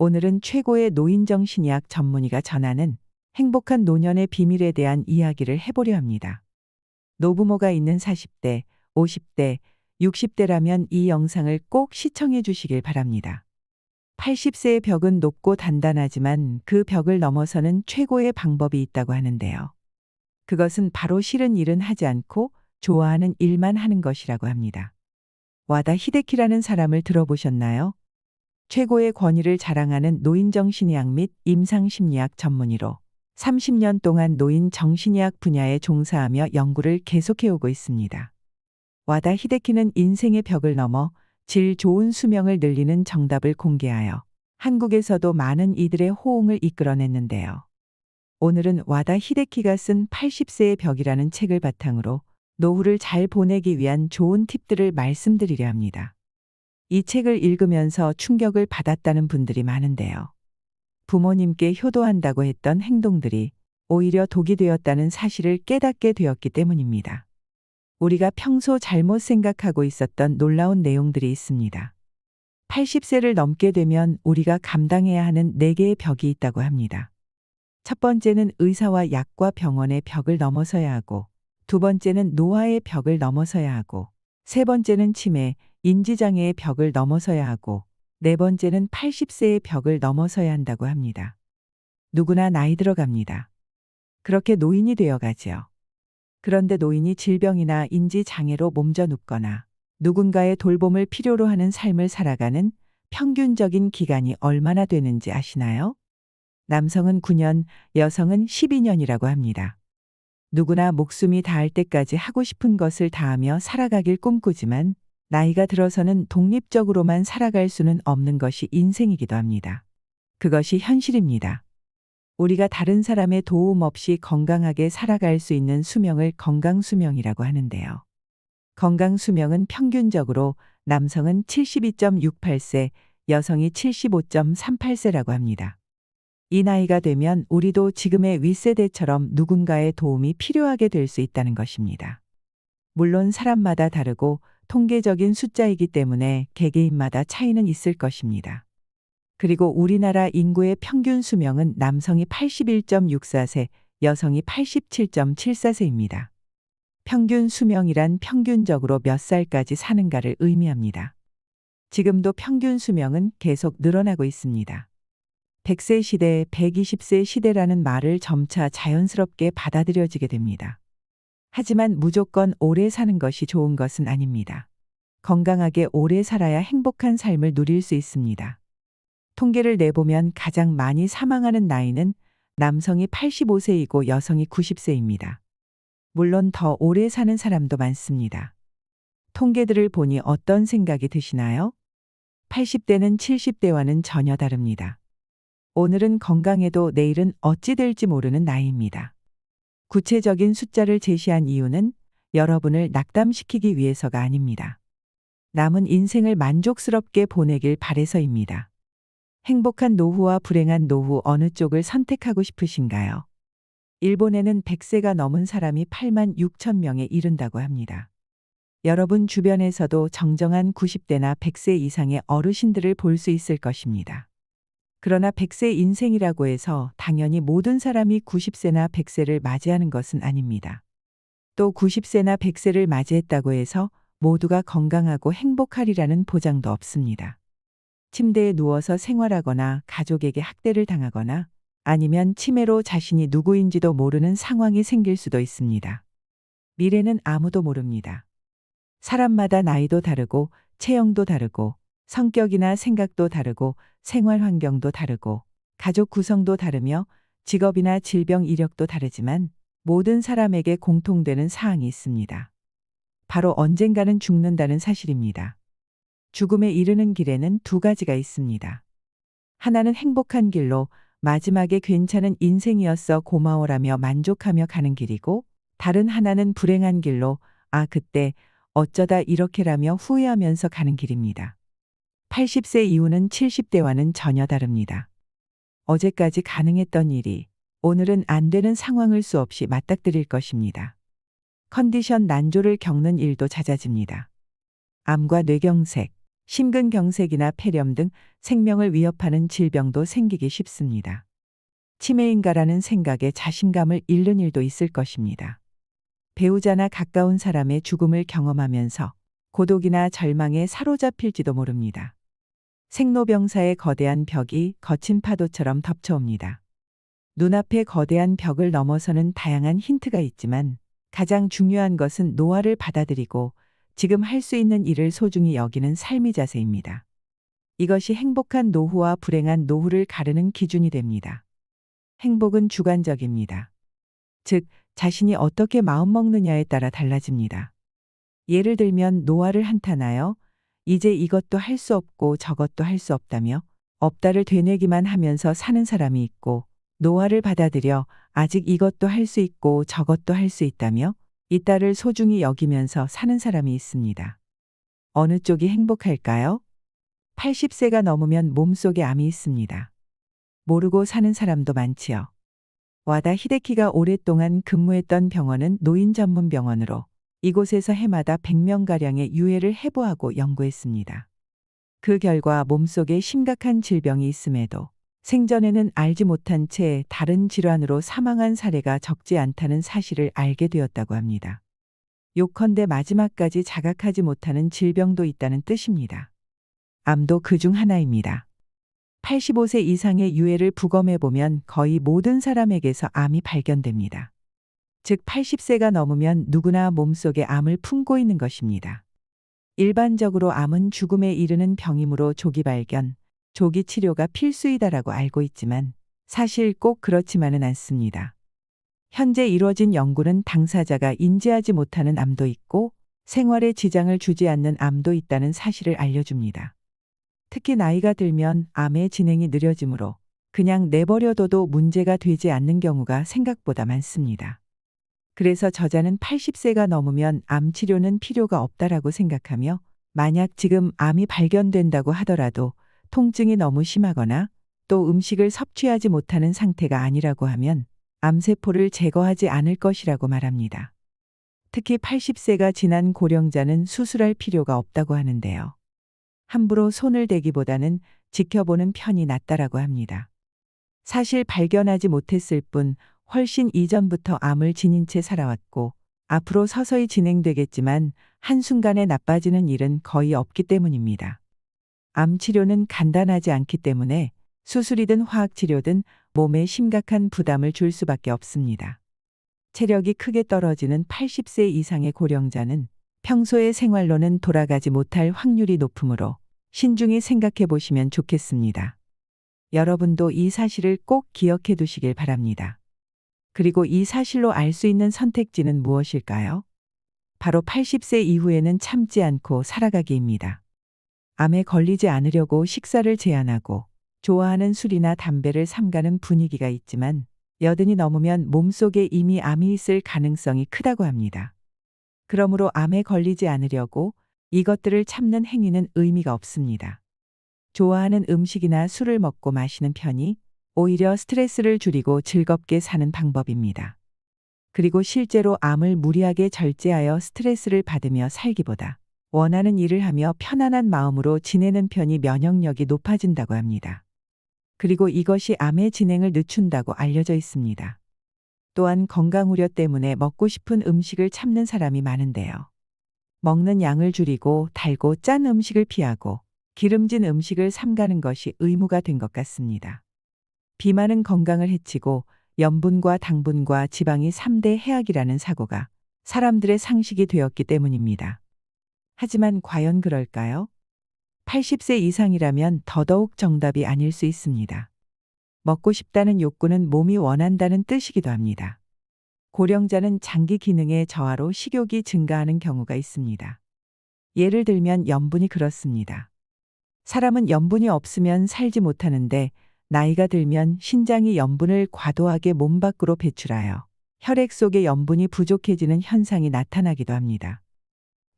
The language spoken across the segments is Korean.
오늘은 최고의 노인정신의학 전문의가 전하는 행복한 노년의 비밀에 대한 이야기를 해보려 합니다. 노부모가 있는 40대, 50대, 60대라면 이 영상을 꼭 시청해 주시길 바랍니다. 80세의 벽은 높고 단단하지만 그 벽을 넘어서는 최고의 방법이 있다고 하는데요. 그것은 바로 싫은 일은 하지 않고 좋아하는 일만 하는 것이라고 합니다. 와다 히데키라는 사람을 들어보셨나요? 최고의 권위를 자랑하는 노인정신의학 및 임상심리학 전문의로 30년 동안 노인 정신의학 분야에 종사하며 연구를 계속해오고 있습니다. 와다 히데키는 인생의 벽을 넘어 질 좋은 수명을 늘리는 정답을 공개하여 한국에서도 많은 이들의 호응을 이끌어냈는데요. 오늘은 와다 히데키가 쓴 80세의 벽이라는 책을 바탕으로 노후를 잘 보내기 위한 좋은 팁들을 말씀드리려 합니다. 이 책을 읽으면서 충격을 받았다는 분들이 많은데요. 부모님께 효도한다고 했던 행동들이 오히려 독이 되었다는 사실을 깨닫게 되었기 때문입니다. 우리가 평소 잘못 생각하고 있었던 놀라운 내용들이 있습니다. 80세를 넘게 되면 우리가 감당해야 하는 4개의 벽이 있다고 합니다. 첫 번째는 의사와 약과 병원의 벽을 넘어서야 하고, 두 번째는 노화의 벽을 넘어서야 하고, 세 번째는 치매, 인지장애의 벽을 넘어서야 하고, 네 번째는 80세의 벽을 넘어서야 한다고 합니다. 누구나 나이 들어갑니다. 그렇게 노인이 되어가지요. 그런데 노인이 질병이나 인지장애로 몸져 눕거나 누군가의 돌봄을 필요로 하는 삶을 살아가는 평균적인 기간이 얼마나 되는지 아시나요? 남성은 9년, 여성은 12년이라고 합니다. 누구나 목숨이 닿을 때까지 하고 싶은 것을 다하며 살아가길 꿈꾸지만 나이가 들어서는 독립적으로만 살아갈 수는 없는 것이 인생이기도 합니다. 그것이 현실입니다. 우리가 다른 사람의 도움 없이 건강하게 살아갈 수 있는 수명을 건강수명이라고 하는데요. 건강수명은 평균적으로 남성은 72.68세, 여성이 75.38세라고 합니다. 이 나이가 되면 우리도 지금의 윗세대처럼 누군가의 도움이 필요하게 될 수 있다는 것입니다. 물론 사람마다 다르고 통계적인 숫자이기 때문에 개개인마다 차이는 있을 것입니다. 그리고 우리나라 인구의 평균 수명은 남성이 81.64세, 여성이 87.74세입니다. 평균 수명이란 평균적으로 몇 살까지 사는가를 의미합니다. 지금도 평균 수명은 계속 늘어나고 있습니다. 100세 시대, 120세 시대라는 말을 점차 자연스럽게 받아들여지게 됩니다. 하지만 무조건 오래 사는 것이 좋은 것은 아닙니다. 건강하게 오래 살아야 행복한 삶을 누릴 수 있습니다. 통계를 내보면 가장 많이 사망하는 나이는 남성이 85세이고 여성이 90세입니다. 물론 더 오래 사는 사람도 많습니다. 통계들을 보니 어떤 생각이 드시나요? 80대는 70대와는 전혀 다릅니다. 오늘은 건강해도 내일은 어찌 될지 모르는 나이입니다. 구체적인 숫자를 제시한 이유는 여러분을 낙담시키기 위해서가 아닙니다. 남은 인생을 만족스럽게 보내길 바래서입니다. 행복한 노후와 불행한 노후 어느 쪽을 선택하고 싶으신가요? 일본에는 100세가 넘은 사람이 8만 6천 명에 이른다고 합니다. 여러분 주변에서도 정정한 90대나 100세 이상의 어르신들을 볼 수 있을 것입니다. 그러나 100세 인생이라고 해서 당연히 모든 사람이 90세나 100세를 맞이하는 것은 아닙니다. 또 90세나 100세를 맞이했다고 해서 모두가 건강하고 행복하리라는 보장도 없습니다. 침대에 누워서 생활하거나 가족에게 학대를 당하거나 아니면 치매로 자신이 누구인지도 모르는 상황이 생길 수도 있습니다. 미래는 아무도 모릅니다. 사람마다 나이도 다르고 체형도 다르고 성격이나 생각도 다르고 생활 환경도 다르고 가족 구성도 다르며 직업이나 질병 이력도 다르지만 모든 사람에게 공통되는 사항이 있습니다. 바로 언젠가는 죽는다는 사실입니다. 죽음에 이르는 길에는 두 가지가 있습니다. 하나는 행복한 길로 마지막에 괜찮은 인생이었어 고마워라며 만족하며 가는 길이고, 다른 하나는 불행한 길로 그때 어쩌다 이렇게라며 후회하면서 가는 길입니다. 80세 이후는 70대와는 전혀 다릅니다. 어제까지 가능했던 일이 오늘은 안 되는 상황을 수없이 맞닥뜨릴 것입니다. 컨디션 난조를 겪는 일도 잦아집니다. 암과 뇌경색, 심근경색이나 폐렴 등 생명을 위협하는 질병도 생기기 쉽습니다. 치매인가라는 생각에 자신감을 잃는 일도 있을 것입니다. 배우자나 가까운 사람의 죽음을 경험하면서 고독이나 절망에 사로잡힐지도 모릅니다. 생로병사의 거대한 벽이 거친 파도처럼 덮쳐옵니다. 눈앞에 거대한 벽을 넘어서는 다양한 힌트가 있지만 가장 중요한 것은 노화를 받아들이고 지금 할 수 있는 일을 소중히 여기는 삶의 자세입니다. 이것이 행복한 노후와 불행한 노후를 가르는 기준이 됩니다. 행복은 주관적입니다. 즉, 자신이 어떻게 마음먹느냐에 따라 달라집니다. 예를 들면 노화를 한탄하여 이제 이것도 할 수 없고 저것도 할 수 없다며 없다를 되뇌기만 하면서 사는 사람이 있고, 노화를 받아들여 아직 이것도 할 수 있고 저것도 할 수 있다며 있다를 소중히 여기면서 사는 사람이 있습니다. 어느 쪽이 행복할까요? 80세가 넘으면 몸속에 암이 있습니다. 모르고 사는 사람도 많지요. 와다 히데키가 오랫동안 근무했던 병원은 노인 전문 병원으로 이곳에서 해마다 100명가량의 유해를 해부하고 연구했습니다. 그 결과 몸속에 심각한 질병이 있음에도 생전에는 알지 못한 채 다른 질환으로 사망한 사례가 적지 않다는 사실을 알게 되었다고 합니다. 요컨대 마지막까지 자각하지 못하는 질병도 있다는 뜻입니다. 암도 그중 하나입니다. 85세 이상의 유해를 부검해보면 거의 모든 사람에게서 암이 발견됩니다. 즉 80세가 넘으면 누구나 몸속에 암을 품고 있는 것입니다. 일반적으로 암은 죽음에 이르는 병이므로 조기 발견, 조기 치료가 필수이다라고 알고 있지만 사실 꼭 그렇지만은 않습니다. 현재 이루어진 연구는 당사자가 인지하지 못하는 암도 있고 생활에 지장을 주지 않는 암도 있다는 사실을 알려줍니다. 특히 나이가 들면 암의 진행이 느려지므로 그냥 내버려둬도 문제가 되지 않는 경우가 생각보다 많습니다. 그래서 저자는 80세가 넘으면 암 치료는 필요가 없다라고 생각하며 만약 지금 암이 발견된다고 하더라도 통증이 너무 심하거나 또 음식을 섭취하지 못하는 상태가 아니라고 하면 암세포를 제거하지 않을 것이라고 말합니다. 특히 80세가 지난 고령자는 수술할 필요가 없다고 하는데요. 함부로 손을 대기보다는 지켜보는 편이 낫다라고 합니다. 사실 발견하지 못했을 뿐 훨씬 이전부터 암을 지닌 채 살아왔고 앞으로 서서히 진행되겠지만 한순간에 나빠지는 일은 거의 없기 때문입니다. 암 치료는 간단하지 않기 때문에 수술이든 화학치료든 몸에 심각한 부담을 줄 수밖에 없습니다. 체력이 크게 떨어지는 80세 이상의 고령자는 평소의 생활로는 돌아가지 못할 확률이 높으므로 신중히 생각해 보시면 좋겠습니다. 여러분도 이 사실을 꼭 기억해 두시길 바랍니다. 그리고 이 사실로 알 수 있는 선택지는 무엇일까요? 바로 80세 이후에는 참지 않고 살아가기입니다. 암에 걸리지 않으려고 식사를 제한하고 좋아하는 술이나 담배를 삼가는 분위기가 있지만 여든이 넘으면 몸속에 이미 암이 있을 가능성이 크다고 합니다. 그러므로 암에 걸리지 않으려고 이것들을 참는 행위는 의미가 없습니다. 좋아하는 음식이나 술을 먹고 마시는 편이 오히려 스트레스를 줄이고 즐겁게 사는 방법입니다. 그리고 실제로 암을 무리하게 절제하여 스트레스를 받으며 살기보다 원하는 일을 하며 편안한 마음으로 지내는 편이 면역력이 높아진다고 합니다. 그리고 이것이 암의 진행을 늦춘다고 알려져 있습니다. 또한 건강 우려 때문에 먹고 싶은 음식을 참는 사람이 많은데요. 먹는 양을 줄이고 달고 짠 음식을 피하고 기름진 음식을 삼가는 것이 의무가 된 것 같습니다. 비만은 건강을 해치고 염분과 당분과 지방이 3대 해악이라는 사고가 사람들의 상식이 되었기 때문입니다. 하지만 과연 그럴까요? 80세 이상이라면 더더욱 정답이 아닐 수 있습니다. 먹고 싶다는 욕구는 몸이 원한다는 뜻이기도 합니다. 고령자는 장기 기능의 저하로 식욕이 증가하는 경우가 있습니다. 예를 들면 염분이 그렇습니다. 사람은 염분이 없으면 살지 못하는데 나이가 들면 신장이 염분을 과도하게 몸 밖으로 배출하여 혈액 속에 염분이 부족해지는 현상이 나타나기도 합니다.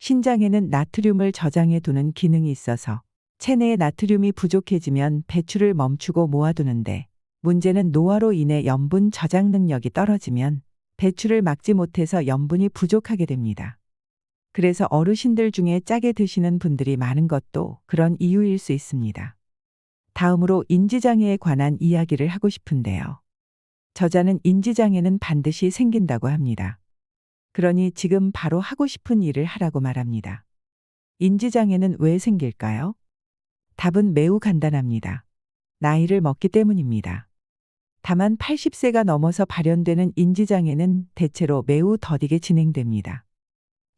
신장에는 나트륨을 저장해 두는 기능이 있어서 체내에 나트륨이 부족해지면 배출을 멈추고 모아두는데 문제는 노화로 인해 염분 저장 능력이 떨어지면 배출을 막지 못해서 염분이 부족하게 됩니다. 그래서 어르신들 중에 짜게 드시는 분들이 많은 것도 그런 이유일 수 있습니다. 다음으로 인지장애에 관한 이야기를 하고 싶은데요. 저자는 인지장애는 반드시 생긴다고 합니다. 그러니 지금 바로 하고 싶은 일을 하라고 말합니다. 인지장애는 왜 생길까요? 답은 매우 간단합니다. 나이를 먹기 때문입니다. 다만 80세가 넘어서 발현되는 인지장애는 대체로 매우 더디게 진행됩니다.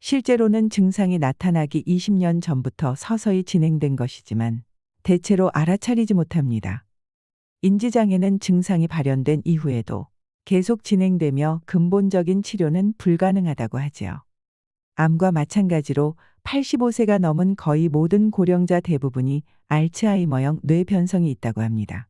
실제로는 증상이 나타나기 20년 전부터 서서히 진행된 것이지만 대체로 알아차리지 못합니다. 인지장애는 증상이 발현된 이후에도 계속 진행되며 근본적인 치료는 불가능하다고 하지요. 암과 마찬가지로 85세가 넘은 거의 모든 고령자 대부분이 알츠하이머형 뇌변성이 있다고 합니다.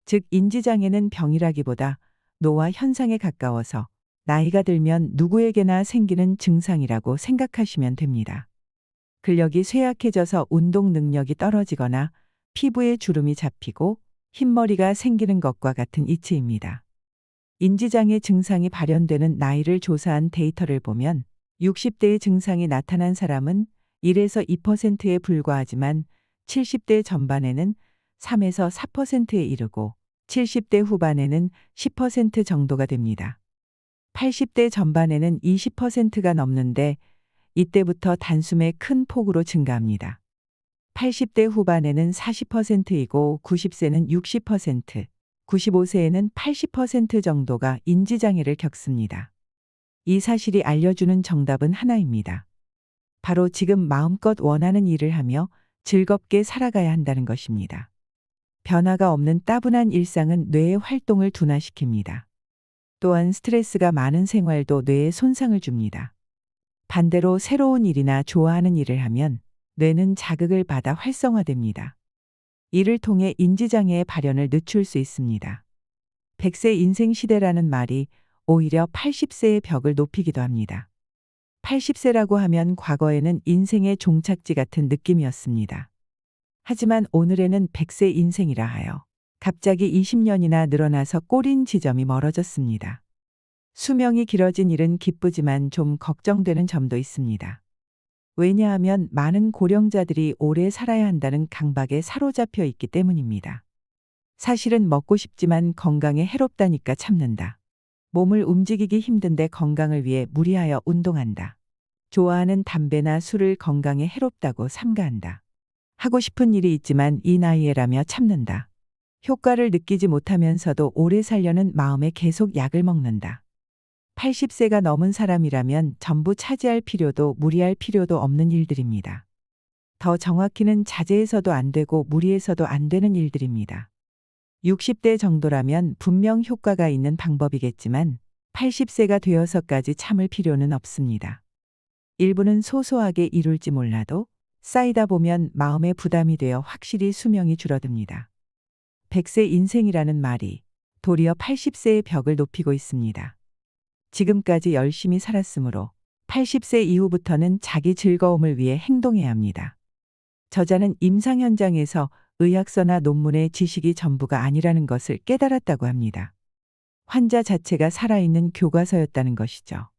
즉 인지장애는 병이라기보다 노화 현상에 가까워서 나이가 들면 누구에게나 생기는 증상이라고 생각하시면 됩니다. 근력이 쇠약해져서 운동 능력이 떨어지거나 피부에 주름이 잡히고 흰머리가 생기는 것과 같은 이치입니다. 인지장애 증상이 발현되는 나이를 조사한 데이터를 보면 60대의 증상이 나타난 사람은 1에서 2%에 불과하지만 70대 전반에는 3에서 4%에 이르고 70대 후반에는 10% 정도가 됩니다. 80대 전반에는 20%가 넘는데 이때부터 단숨에 큰 폭으로 증가합니다. 80대 후반에는 40%이고 90세는 60%, 95세에는 80% 정도가 인지장애를 겪습니다. 이 사실이 알려주는 정답은 하나입니다. 바로 지금 마음껏 원하는 일을 하며 즐겁게 살아가야 한다는 것입니다. 변화가 없는 따분한 일상은 뇌의 활동을 둔화시킵니다. 또한 스트레스가 많은 생활도 뇌에 손상을 줍니다. 반대로 새로운 일이나 좋아하는 일을 하면 뇌는 자극을 받아 활성화됩니다. 이를 통해 인지장애의 발현을 늦출 수 있습니다. 100세 인생 시대라는 말이 오히려 80세의 벽을 높이기도 합니다. 80세라고 하면 과거에는 인생의 종착지 같은 느낌이었습니다. 하지만 오늘에는 100세 인생이라 하여 갑자기 20년이나 늘어나서 꼬린 지점이 멀어졌습니다. 수명이 길어진 일은 기쁘지만 좀 걱정되는 점도 있습니다. 왜냐하면 많은 고령자들이 오래 살아야 한다는 강박에 사로잡혀 있기 때문입니다. 사실은 먹고 싶지만 건강에 해롭다니까 참는다. 몸을 움직이기 힘든데 건강을 위해 무리하여 운동한다. 좋아하는 담배나 술을 건강에 해롭다고 삼가한다. 하고 싶은 일이 있지만 이 나이에라며 참는다. 효과를 느끼지 못하면서도 오래 살려는 마음에 계속 약을 먹는다. 80세가 넘은 사람이라면 전부 차지할 필요도 무리할 필요도 없는 일들입니다. 더 정확히는 자제해서도 안 되고 무리해서도 안 되는 일들입니다. 60대 정도라면 분명 효과가 있는 방법이겠지만 80세가 되어서까지 참을 필요는 없습니다. 일부는 소소하게 이룰지 몰라도 쌓이다 보면 마음의 부담이 되어 확실히 수명이 줄어듭니다. 100세 인생이라는 말이 도리어 80세의 벽을 높이고 있습니다. 지금까지 열심히 살았으므로 80세 이후부터는 자기 즐거움을 위해 행동해야 합니다. 저자는 임상 현장에서 의학서나 논문의 지식이 전부가 아니라는 것을 깨달았다고 합니다. 환자 자체가 살아있는 교과서였다는 것이죠.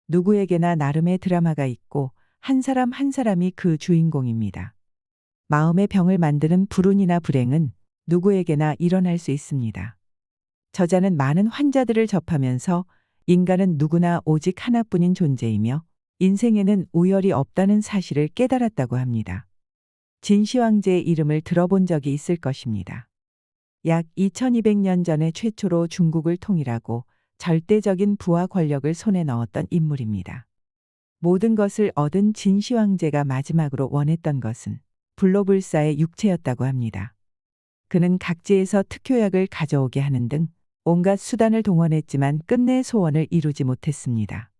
누구에게나 나름의 드라마가 있고 한 사람 한 사람이 그 주인공입니다. 마음의 병을 만드는 불운이나 불행은 누구에게나 일어날 수 있습니다. 저자는 많은 환자들을 접하면서 인간은 누구나 오직 하나뿐인 존재이며 인생에는 우열이 없다는 사실을 깨달았다고 합니다. 진시황제의 이름을 들어본 적이 있을 것입니다. 약 2200년 전에 최초로 중국을 통일하고 절대적인 부와 권력을 손에 넣었던 인물입니다. 모든 것을 얻은 진시황제가 마지막으로 원했던 것은 불로불사의 육체였다고 합니다. 그는 각지에서 특효약을 가져오게 하는 등 온갖 수단을 동원했지만 끝내 소원을 이루지 못했습니다.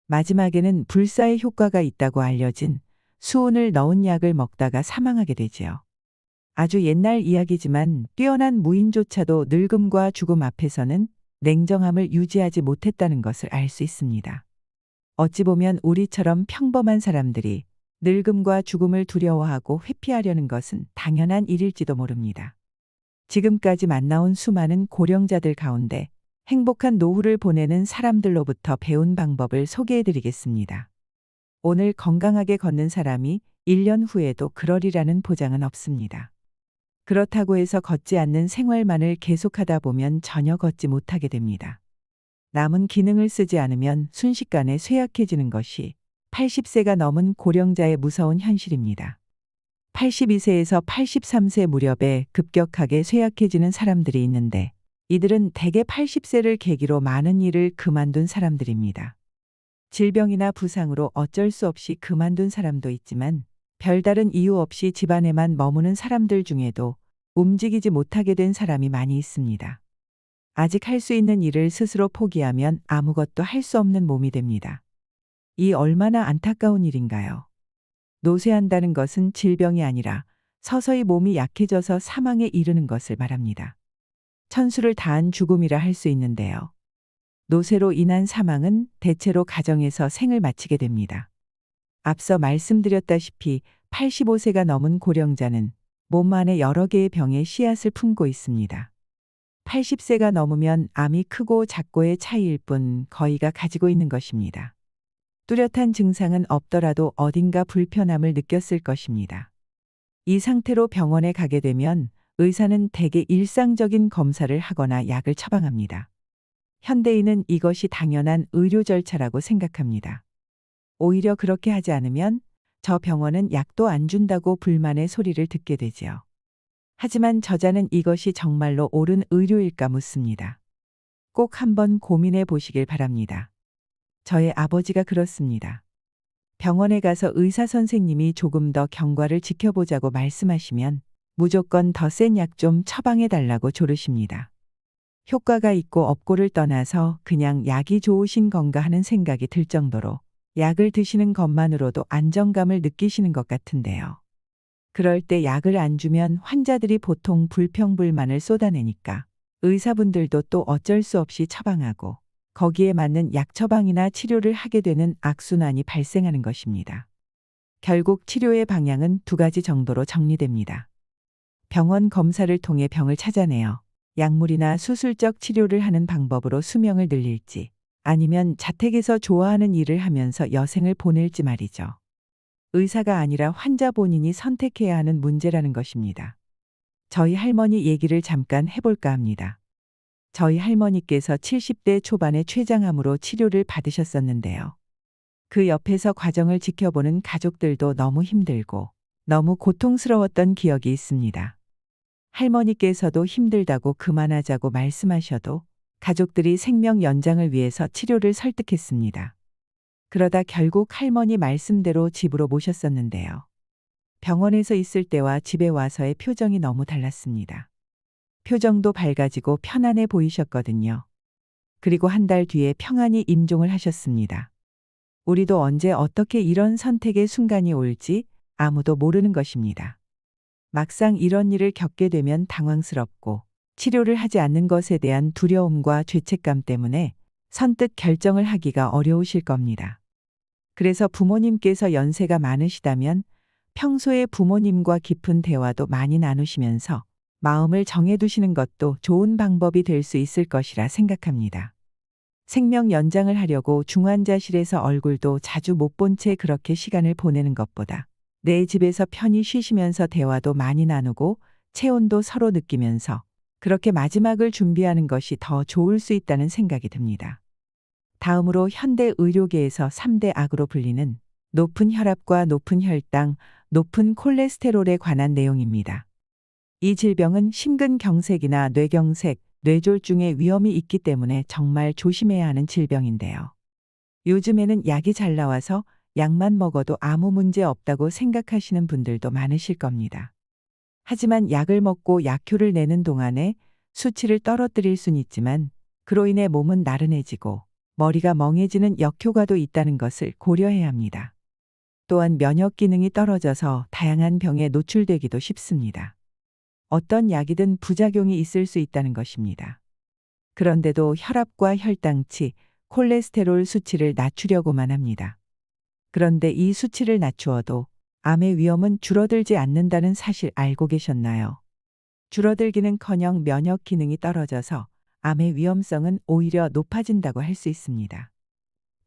마지막에는 불사의 효과가 있다고 알려진 수은을 넣은 약을 먹다가 사망하게 되지요. 아주 옛날 이야기지만 뛰어난 무인조차도 늙음과 죽음 앞에서는 냉정함을 유지하지 못했다는 것을 알 수 있습니다. 어찌 보면 우리처럼 평범한 사람들이 늙음과 죽음을 두려워하고 회피하려는 것은 당연한 일일지도 모릅니다. 지금까지 만나온 수많은 고령자들 가운데 행복한 노후를 보내는 사람들로부터 배운 방법을 소개해 드리겠습니다. 오늘 건강하게 걷는 사람이 1년 후에도 그러리라는 보장은 없습니다. 그렇다고 해서 걷지 않는 생활만을 계속하다 보면 전혀 걷지 못하게 됩니다. 남은 기능을 쓰지 않으면 순식간에 쇠약해지는 것이 80세가 넘은 고령자의 무서운 현실입니다. 82세에서 83세 무렵에 급격하게 쇠약해지는 사람들이 있는데 이들은 대개 80세를 계기로 많은 일을 그만둔 사람들입니다. 질병이나 부상으로 어쩔 수 없이 그만둔 사람도 있지만 별다른 이유 없이 집안에만 머무는 사람들 중에도 움직이지 못하게 된 사람이 많이 있습니다. 아직 할 수 있는 일을 스스로 포기하면 아무것도 할 수 없는 몸이 됩니다. 이 얼마나 안타까운 일인가요? 노쇠한다는 것은 질병이 아니라 서서히 몸이 약해져서 사망에 이르는 것을 말합니다. 천수를 다한 죽음이라 할 수 있는데요. 노쇠로 인한 사망은 대체로 가정에서 생을 마치게 됩니다. 앞서 말씀드렸다시피 85세가 넘은 고령자는 몸 안에 여러 개의 병의 씨앗을 품고 있습니다. 80세가 넘으면 암이 크고 작고의 차이일 뿐 거의가 가지고 있는 것입니다. 뚜렷한 증상은 없더라도 어딘가 불편함을 느꼈을 것입니다. 이 상태로 병원에 가게 되면 의사는 대개 일상적인 검사를 하거나 약을 처방합니다. 현대인은 이것이 당연한 의료 절차라고 생각합니다. 오히려 그렇게 하지 않으면 저 병원은 약도 안 준다고 불만의 소리를 듣게 되지요. 하지만 저자는 이것이 정말로 옳은 의료일까 묻습니다. 꼭 한번 고민해 보시길 바랍니다. 저의 아버지가 그렇습니다. 병원에 가서 의사 선생님이 조금 더 경과를 지켜보자고 말씀하시면 무조건 더 센 약 좀 처방해 달라고 조르십니다. 효과가 있고 없고를 떠나서 그냥 약이 좋으신 건가 하는 생각이 들 정도로 약을 드시는 것만으로도 안정감을 느끼시는 것 같은데요. 그럴 때 약을 안 주면 환자들이 보통 불평불만을 쏟아내니까 의사분들도 또 어쩔 수 없이 처방하고 거기에 맞는 약 처방이나 치료를 하게 되는 악순환이 발생하는 것입니다. 결국 치료의 방향은 두 가지 정도로 정리됩니다. 병원 검사를 통해 병을 찾아내어 약물이나 수술적 치료를 하는 방법으로 수명을 늘릴지 아니면 자택에서 좋아하는 일을 하면서 여생을 보낼지 말이죠. 의사가 아니라 환자 본인이 선택해야 하는 문제라는 것입니다. 저희 할머니 얘기를 잠깐 해볼까 합니다. 저희 할머니께서 70대 초반에 췌장암으로 치료를 받으셨었는데요. 그 옆에서 과정을 지켜보는 가족들도 너무 힘들고 너무 고통스러웠던 기억이 있습니다. 할머니께서도 힘들다고 그만하자고 말씀하셔도 가족들이 생명 연장을 위해서 치료를 설득했습니다. 그러다 결국 할머니 말씀대로 집으로 모셨었는데요. 병원에서 있을 때와 집에 와서의 표정이 너무 달랐습니다. 표정도 밝아지고 편안해 보이셨거든요. 그리고 한 달 뒤에 평안히 임종을 하셨습니다. 우리도 언제 어떻게 이런 선택의 순간이 올지 아무도 모르는 것입니다. 막상 이런 일을 겪게 되면 당황스럽고 치료를 하지 않는 것에 대한 두려움과 죄책감 때문에 선뜻 결정을 하기가 어려우실 겁니다. 그래서 부모님께서 연세가 많으시다면 평소에 부모님과 깊은 대화도 많이 나누시면서 마음을 정해두시는 것도 좋은 방법이 될 수 있을 것이라 생각합니다. 생명 연장을 하려고 중환자실에서 얼굴도 자주 못 본 채 그렇게 시간을 보내는 것보다 내 집에서 편히 쉬시면서 대화도 많이 나누고 체온도 서로 느끼면서 그렇게 마지막을 준비하는 것이 더 좋을 수 있다는 생각이 듭니다. 다음으로 현대 의료계에서 3대 악으로 불리는 높은 혈압과 높은 혈당, 높은 콜레스테롤에 관한 내용입니다. 이 질병은 심근경색이나 뇌경색, 뇌졸중의 위험이 있기 때문에 정말 조심해야 하는 질병인데요. 요즘에는 약이 잘 나와서 약만 먹어도 아무 문제 없다고 생각하시는 분들도 많으실 겁니다. 하지만 약을 먹고 약효를 내는 동안에 수치를 떨어뜨릴 순 있지만 그로 인해 몸은 나른해지고 머리가 멍해지는 역효과도 있다는 것을 고려해야 합니다. 또한 면역 기능이 떨어져서 다양한 병에 노출되기도 쉽습니다. 어떤 약이든 부작용이 있을 수 있다는 것입니다. 그런데도 혈압과 혈당치, 콜레스테롤 수치를 낮추려고만 합니다. 그런데 이 수치를 낮추어도 암의 위험은 줄어들지 않는다는 사실 알고 계셨나요? 줄어들기는커녕 면역 기능이 떨어져서 암의 위험성은 오히려 높아진다고 할 수 있습니다.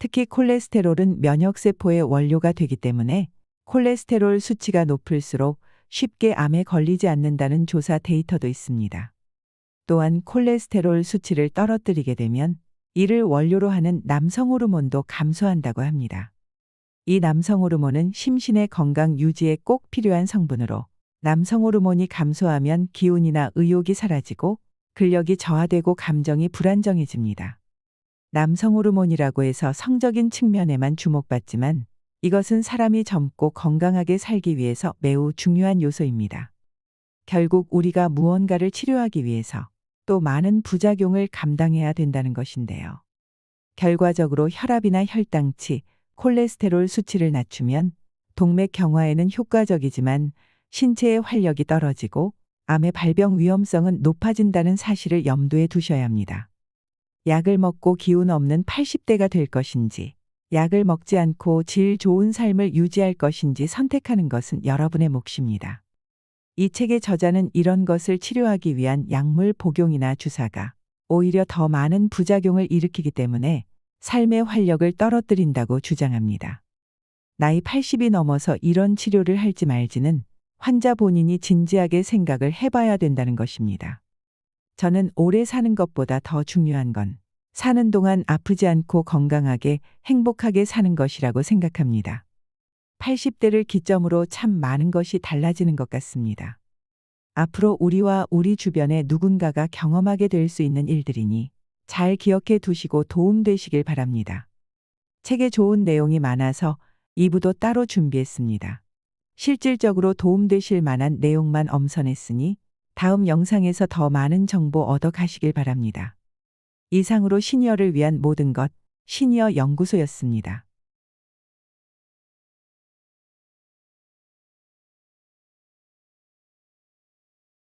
특히 콜레스테롤은 면역세포의 원료가 되기 때문에 콜레스테롤 수치가 높을수록 쉽게 암에 걸리지 않는다는 조사 데이터도 있습니다. 또한 콜레스테롤 수치를 떨어뜨리게 되면 이를 원료로 하는 남성 호르몬도 감소한다고 합니다. 이 남성 호르몬은 심신의 건강 유지에 꼭 필요한 성분으로 남성 호르몬이 감소하면 기운이나 의욕이 사라지고 근력이 저하되고 감정이 불안정해집니다. 남성 호르몬이라고 해서 성적인 측면에만 주목받지만 이것은 사람이 젊고 건강하게 살기 위해서 매우 중요한 요소입니다. 결국 우리가 무언가를 치료하기 위해서 또 많은 부작용을 감당해야 된다는 것인데요. 결과적으로 혈압이나 혈당치, 콜레스테롤 수치를 낮추면 동맥 경화에는 효과적이지만 신체의 활력이 떨어지고 암의 발병 위험성은 높아진다는 사실을 염두에 두셔야 합니다. 약을 먹고 기운 없는 80대가 될 것인지, 약을 먹지 않고 질 좋은 삶을 유지할 것인지 선택하는 것은 여러분의 몫입니다. 이 책의 저자는 이런 것을 치료하기 위한 약물 복용이나 주사가 오히려 더 많은 부작용을 일으키기 때문에 삶의 활력을 떨어뜨린다고 주장합니다. 나이 80이 넘어서 이런 치료를 할지 말지는 환자 본인이 진지하게 생각을 해봐야 된다는 것입니다. 저는 오래 사는 것보다 더 중요한 건 사는 동안 아프지 않고 건강하게 행복하게 사는 것이라고 생각합니다. 80대를 기점으로 참 많은 것이 달라지는 것 같습니다. 앞으로 우리와 우리 주변의 누군가가 경험하게 될 수 있는 일들이니 잘 기억해 두시고 도움되시길 바랍니다. 책에 좋은 내용이 많아서 2부도 따로 준비했습니다. 실질적으로 도움되실 만한 내용만 엄선했으니 다음 영상에서 더 많은 정보 얻어 가시길 바랍니다. 이상으로 시니어를 위한 모든 것, 시니어 연구소였습니다.